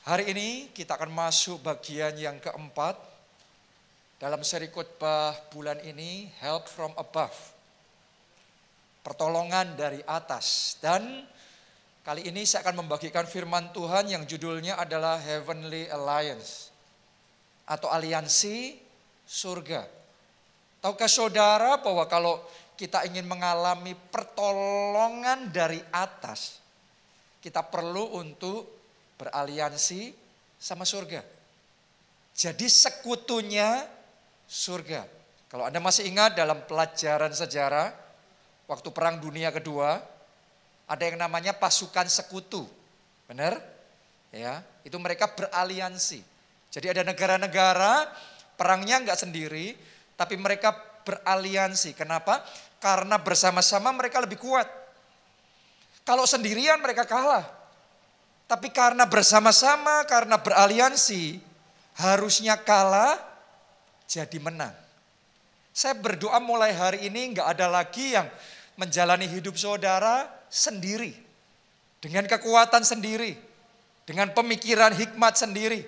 Hari ini kita akan masuk bagian yang keempat dalam seri khotbah bulan ini, Help from Above. Pertolongan dari atas. Dan kali ini saya akan membagikan firman Tuhan yang judulnya adalah Heavenly Alliance atau aliansi surga. Tahukah saudara bahwa kalau kita ingin mengalami pertolongan dari atas, kita perlu untuk beraliansi sama surga. Jadi sekutunya surga. Kalau Anda masih ingat dalam pelajaran sejarah, waktu Perang Dunia Kedua, ada yang namanya pasukan sekutu. Benar? Ya, itu mereka beraliansi. Jadi ada negara-negara perangnya enggak sendiri, tapi mereka beraliansi. Kenapa? Karena bersama-sama mereka lebih kuat. Kalau sendirian mereka kalah. Tapi karena bersama-sama, karena beraliansi, harusnya kalah jadi menang. Saya berdoa mulai hari ini enggak ada lagi yang menjalani hidup saudara sendiri. Dengan kekuatan sendiri. Dengan pemikiran hikmat sendiri.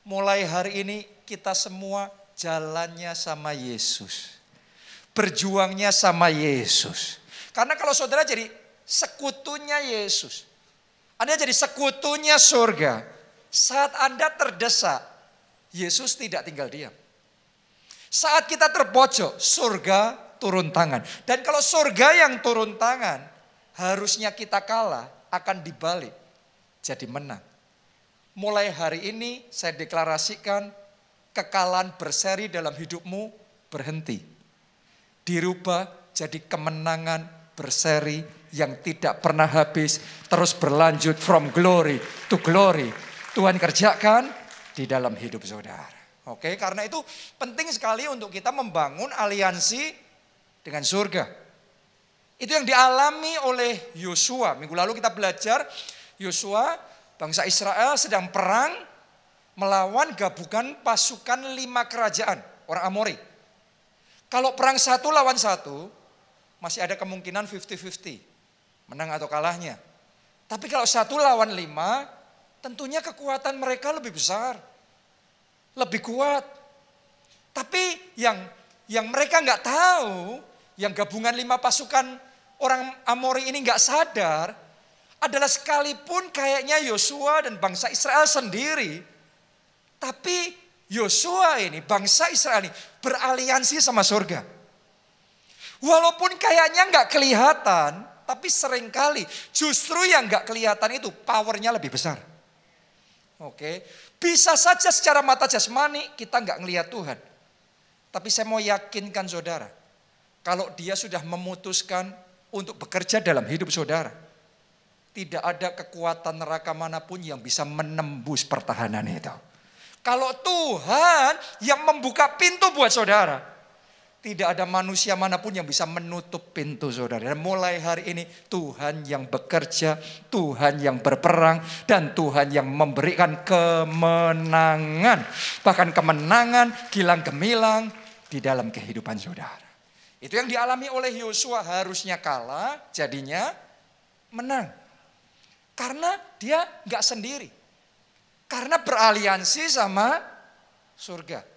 Mulai hari ini kita semua jalannya sama Yesus. Berjuangnya sama Yesus. Karena kalau saudara jadi sekutunya Yesus, Anda jadi sekutunya surga. Saat Anda terdesak, Yesus tidak tinggal diam. Saat kita terpojok, surga turun tangan. Dan kalau surga yang turun tangan, harusnya kita kalah, akan dibalik jadi menang. Mulai hari ini saya deklarasikan kekalahan berseri dalam hidupmu berhenti. Dirubah jadi kemenangan berseri yang tidak pernah habis, terus berlanjut from glory to glory. Tuhan kerjakan di dalam hidup saudara. Oke, karena itu penting sekali untuk kita membangun aliansi dengan surga. Itu yang dialami oleh Yosua. Minggu lalu kita belajar Yosua, bangsa Israel sedang perang melawan gabungan pasukan 5 kerajaan orang Amori. Kalau perang 1 lawan 1, masih ada kemungkinan 50-50. Menang atau kalahnya. Tapi kalau 1 lawan 5, tentunya kekuatan mereka lebih besar. Lebih kuat. Tapi yang mereka nggak tahu, yang gabungan 5 pasukan orang Amori ini nggak sadar, adalah sekalipun kayaknya Yosua dan bangsa Israel sendiri, tapi Yosua ini, bangsa Israel ini beraliansi sama surga. Walaupun kayaknya nggak kelihatan, tapi seringkali justru yang nggak kelihatan itu powernya lebih besar. Oke, bisa saja secara mata jasmani kita nggak ngelihat Tuhan. Tapi saya mau yakinkan saudara, kalau dia sudah memutuskan untuk bekerja dalam hidup saudara, tidak ada kekuatan neraka manapun yang bisa menembus pertahanan itu. Kalau Tuhan yang membuka pintu buat saudara, tidak ada manusia manapun yang bisa menutup pintu saudara. Dan mulai hari ini Tuhan yang bekerja, Tuhan yang berperang, dan Tuhan yang memberikan kemenangan. Bahkan kemenangan gilang gemilang di dalam kehidupan saudara. Itu yang dialami oleh Yosua, harusnya kalah, jadinya menang. Karena dia gak sendiri. Karena beraliansi sama surga.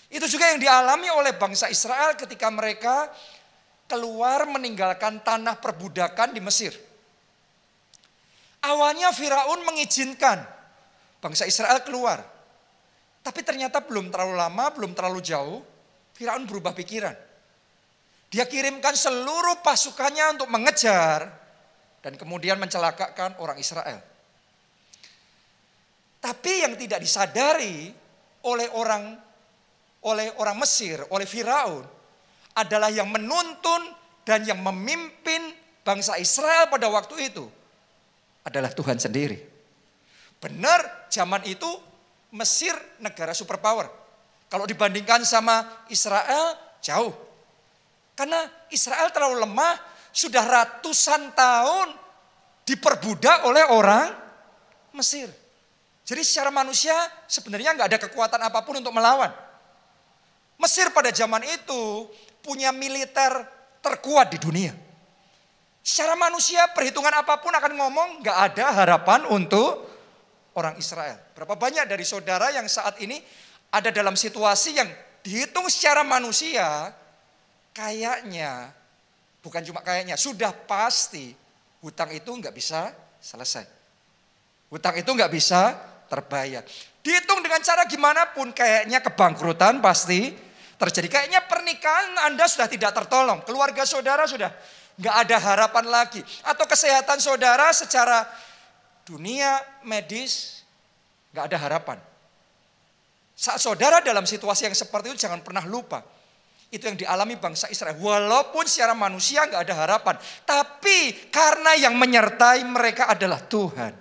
Itu juga yang dialami oleh bangsa Israel ketika mereka keluar meninggalkan tanah perbudakan di Mesir. Awalnya Firaun mengizinkan bangsa Israel keluar. Tapi ternyata belum terlalu lama, belum terlalu jauh, Firaun berubah pikiran. Dia kirimkan seluruh pasukannya untuk mengejar dan kemudian mencelakakan orang Israel. Tapi yang tidak disadari oleh orang Mesir, oleh Firaun, adalah yang menuntun dan yang memimpin bangsa Israel pada waktu itu adalah Tuhan sendiri. Benar, zaman itu Mesir negara superpower. Kalau dibandingkan sama Israel, jauh. Karena Israel terlalu lemah, sudah ratusan tahun diperbudak oleh orang Mesir. Jadi secara manusia sebenarnya nggak ada kekuatan apapun untuk melawan. Mesir pada zaman itu punya militer terkuat di dunia. Secara manusia perhitungan apapun akan ngomong gak ada harapan untuk orang Israel. Berapa banyak dari saudara yang saat ini ada dalam situasi yang dihitung secara manusia, kayaknya, bukan cuma kayaknya, sudah pasti hutang itu nggak bisa selesai. Hutang itu nggak bisa terbayar. Dihitung dengan cara gimana pun kayaknya kebangkrutan pasti terjadi. Kayaknya pernikahan Anda sudah tidak tertolong. Keluarga saudara sudah nggak ada harapan lagi. Atau kesehatan saudara secara dunia medis nggak ada harapan. Saat saudara dalam situasi yang seperti itu jangan pernah lupa. Itu yang dialami bangsa Israel. Walaupun secara manusia nggak ada harapan. Tapi karena yang menyertai mereka adalah Tuhan.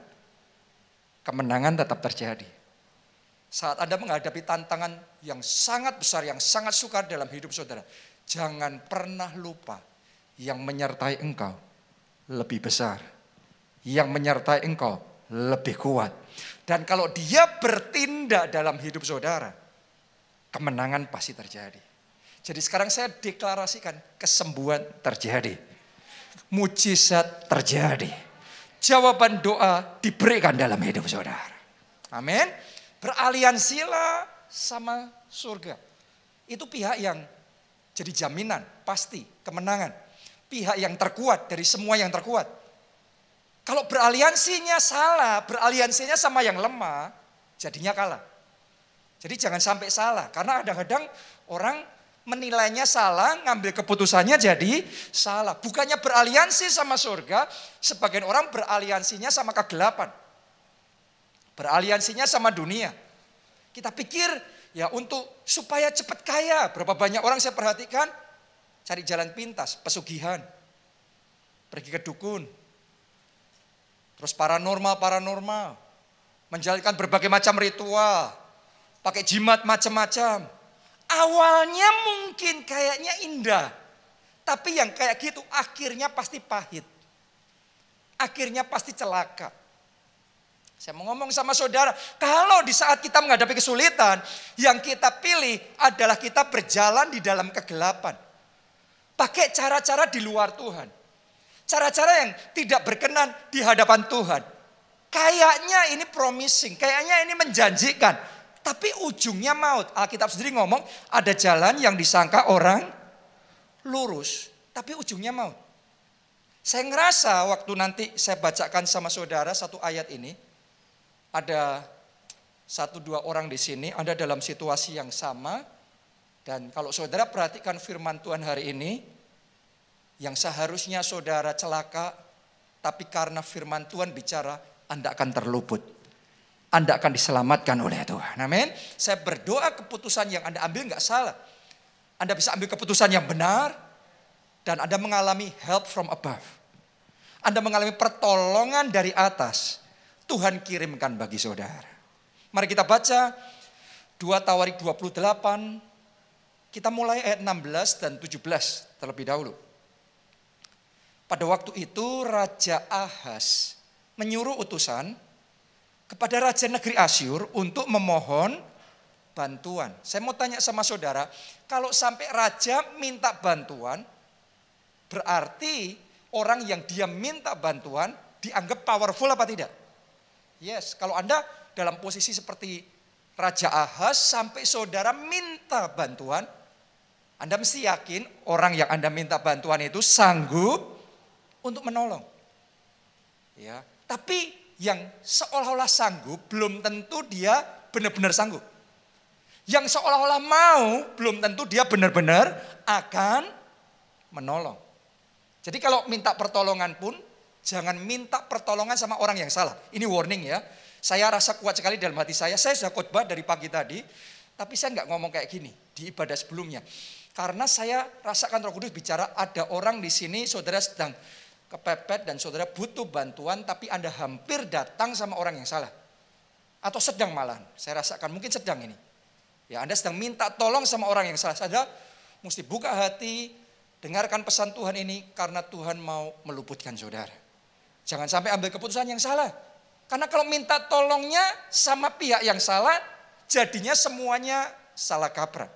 Kemenangan tetap terjadi. Saat Anda menghadapi tantangan yang sangat besar, yang sangat sukar dalam hidup saudara. Jangan pernah lupa yang menyertai engkau lebih besar. Yang menyertai engkau lebih kuat. Dan kalau dia bertindak dalam hidup saudara, kemenangan pasti terjadi. Jadi sekarang saya deklarasikan kesembuhan terjadi. Mujizat terjadi. Jawaban doa diberikan dalam hidup saudara. Amin. Beraliansilah sama surga. Itu pihak yang jadi jaminan, pasti kemenangan. Pihak yang terkuat dari semua yang terkuat. Kalau beraliansinya salah, beraliansinya sama yang lemah, jadinya kalah. Jadi jangan sampai salah, karena kadang-kadang orang menilainya salah, ngambil keputusannya jadi salah. Bukannya beraliansi sama surga, sebagian orang beraliansinya sama kegelapan. Beraliansinya sama dunia. Kita pikir ya untuk supaya cepat kaya, berapa banyak orang saya perhatikan cari jalan pintas, pesugihan, pergi ke dukun. Terus paranormal, menjalankan berbagai macam ritual, pakai jimat macam-macam. Awalnya mungkin kayaknya indah, tapi yang kayak gitu akhirnya pasti pahit. Akhirnya pasti celaka. Saya mau ngomong sama saudara, kalau di saat kita menghadapi kesulitan, yang kita pilih adalah kita berjalan di dalam kegelapan. Pakai cara-cara di luar Tuhan. Cara-cara yang tidak berkenan di hadapan Tuhan. Kayaknya ini promising, kayaknya ini menjanjikan. Tapi ujungnya maut. Alkitab sendiri ngomong ada jalan yang disangka orang lurus. Tapi ujungnya maut. Saya ngerasa waktu nanti saya bacakan sama saudara satu ayat ini. Ada 1-2 orang di sini ada dalam situasi yang sama. Dan kalau saudara perhatikan firman Tuhan hari ini. Yang seharusnya saudara celaka, tapi karena firman Tuhan bicara, Anda akan terluput. Anda akan diselamatkan oleh Tuhan. Amin. Saya berdoa keputusan yang Anda ambil nggak salah. Anda bisa ambil keputusan yang benar, dan Anda mengalami help from above. Anda mengalami pertolongan dari atas. Tuhan kirimkan bagi saudara. Mari kita baca 2 Tawarik 28. Kita mulai ayat 16 dan 17 terlebih dahulu. Pada waktu itu Raja Ahaz menyuruh utusan kepada Raja Negeri Asyur untuk memohon bantuan. Saya mau tanya sama saudara, kalau sampai Raja minta bantuan, berarti orang yang dia minta bantuan dianggap powerful apa tidak? Yes, kalau Anda dalam posisi seperti Raja Ahaz sampai saudara minta bantuan, Anda mesti yakin orang yang Anda minta bantuan itu sanggup untuk menolong. Ya, tapi yang seolah-olah sanggup belum tentu dia benar-benar sanggup. Yang seolah-olah mau belum tentu dia benar-benar akan menolong. Jadi kalau minta pertolongan pun jangan minta pertolongan sama orang yang salah. Ini warning ya. Saya rasa kuat sekali dalam hati saya. Saya sudah khotbah dari pagi tadi, tapi saya nggak ngomong kayak gini di ibadah sebelumnya. Karena saya rasakan Roh Kudus bicara ada orang di sini saudara sedang kepepet dan saudara butuh bantuan tapi Anda hampir datang sama orang yang salah. Atau sedang malahan, saya rasakan mungkin sedang ini. Ya Anda sedang minta tolong sama orang yang salah. Saudara mesti buka hati, dengarkan pesan Tuhan ini karena Tuhan mau meluputkan saudara. Jangan sampai ambil keputusan yang salah. Karena kalau minta tolongnya sama pihak yang salah, jadinya semuanya salah kaprah.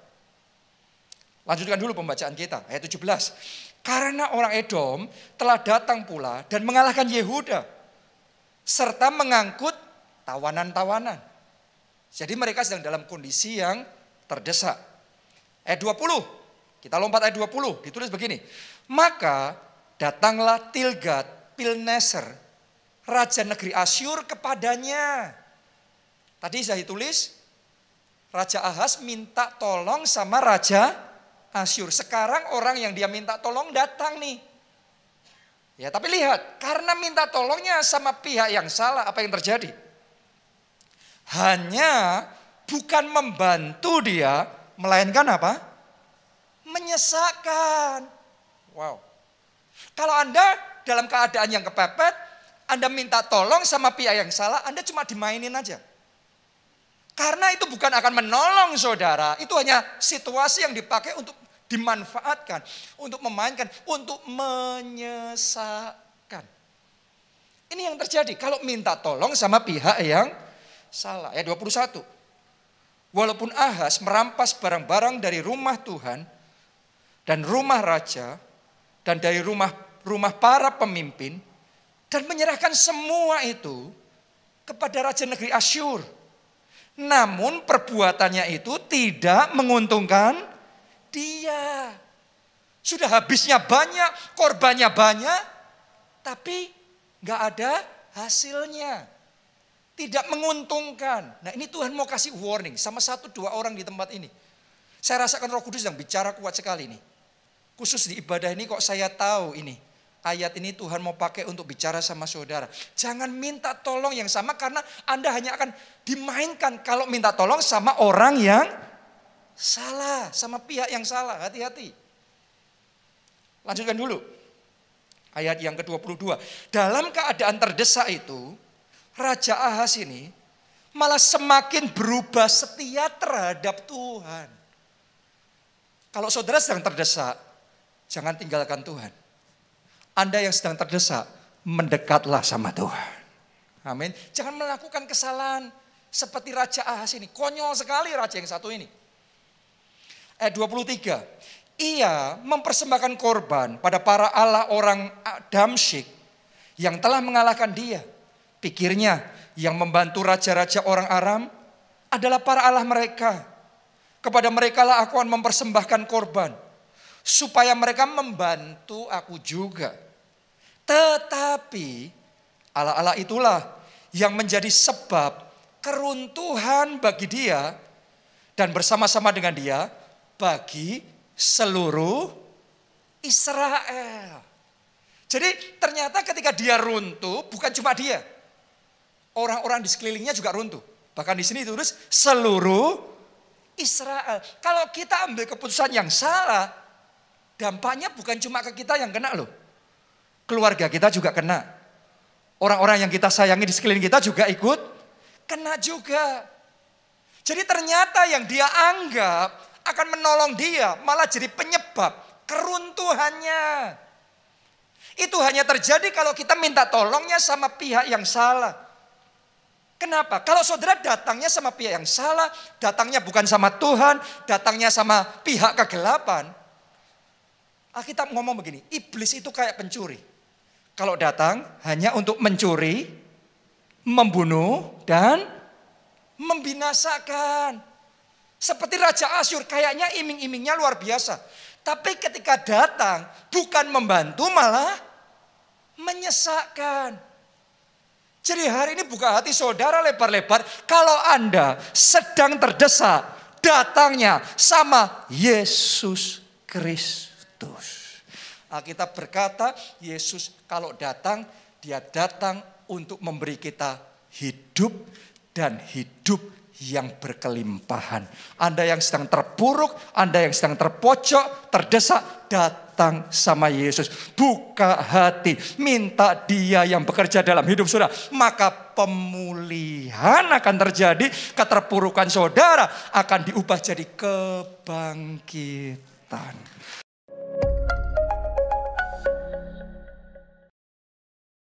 Lanjutkan dulu pembacaan kita, ayat 17. Karena orang Edom telah datang pula dan mengalahkan Yehuda. Serta mengangkut tawanan-tawanan. Jadi mereka sedang dalam kondisi yang terdesak. Ayat 20, kita lompat ayat 20, ditulis begini. Maka datanglah Tilgat-Pilneser, raja negeri Asyur kepadanya. Tadi saya tulis, Raja Ahaz minta tolong sama Raja Asyur. Sekarang orang yang dia minta tolong datang nih. Ya, tapi lihat, karena minta tolongnya sama pihak yang salah, apa yang terjadi? Hanya bukan membantu dia, melainkan apa? Menyesakkan. Wow. Kalau Anda dalam keadaan yang kepepet, Anda minta tolong sama pihak yang salah, Anda cuma dimainin aja. Karena itu bukan akan menolong saudara, itu hanya situasi yang dipakai untuk dimanfaatkan, untuk memainkan, untuk menyesakkan. Ini yang terjadi kalau minta tolong sama pihak yang salah. Ayat 21. Walaupun Ahaz merampas barang-barang dari rumah Tuhan dan rumah raja dan dari rumah para pemimpin dan menyerahkan semua itu kepada raja negeri Asyur. Namun perbuatannya itu tidak menguntungkan dia. Sudah habisnya banyak, korbannya banyak, tapi gak ada hasilnya. Tidak menguntungkan. Nah ini Tuhan mau kasih warning sama 1-2 orang di tempat ini. Saya rasakan Roh Kudus yang bicara kuat sekali nih. Khusus di ibadah ini kok saya tahu ini. Ayat ini Tuhan mau pakai untuk bicara sama saudara. Jangan minta tolong yang sama karena Anda hanya akan dimainkan kalau minta tolong sama orang yang salah. Sama pihak yang salah, hati-hati. Lanjutkan dulu. Ayat yang ke-22. Dalam keadaan terdesak itu, Raja Ahaz ini malah semakin berubah setia terhadap Tuhan. Kalau saudara sedang terdesak, jangan tinggalkan Tuhan. Anda yang sedang terdesak, mendekatlah sama Tuhan. Amin. Jangan melakukan kesalahan seperti Raja Ahaz ini. Konyol sekali raja yang satu ini. Ayat 23. Ia mempersembahkan korban pada para allah orang Damsyik yang telah mengalahkan dia. Pikirnya yang membantu raja-raja orang Aram adalah para allah mereka. Kepada mereka lah aku akan mempersembahkan korban. Supaya mereka membantu aku juga. Tetapi Allah-Allah itulah yang menjadi sebab keruntuhan bagi dia dan bersama-sama dengan dia bagi seluruh Israel. Jadi ternyata ketika dia runtuh bukan cuma dia. Orang-orang di sekelilingnya juga runtuh. Bahkan di sini tulis seluruh Israel. Kalau kita ambil keputusan yang salah, dampaknya bukan cuma ke kita yang kena loh. Keluarga kita juga kena. Orang-orang yang kita sayangi di sekeliling kita juga ikut kena juga. Jadi ternyata yang dia anggap akan menolong dia malah jadi penyebab keruntuhannya. Itu hanya terjadi kalau kita minta tolongnya sama pihak yang salah. Kenapa? Kalau saudara datangnya sama pihak yang salah, datangnya bukan sama Tuhan, datangnya sama pihak kegelapan. Alkitab ngomong begini, iblis itu kayak pencuri. Kalau datang hanya untuk mencuri, membunuh, dan membinasakan. Seperti Raja Asyur, kayaknya iming-imingnya luar biasa. Tapi ketika datang, bukan membantu, malah menyesakkan. Jadi hari ini buka hati saudara lebar-lebar. Kalau Anda sedang terdesak, datangnya sama Yesus Kristus. Alkitab berkata, Yesus kalau datang, dia datang untuk memberi kita hidup dan hidup yang berkelimpahan. Anda yang sedang terpuruk, Anda yang sedang terpojok, terdesak, datang sama Yesus. Buka hati, minta dia yang bekerja dalam hidup saudara. Maka pemulihan akan terjadi, keterpurukan saudara akan diubah jadi kebangkitan.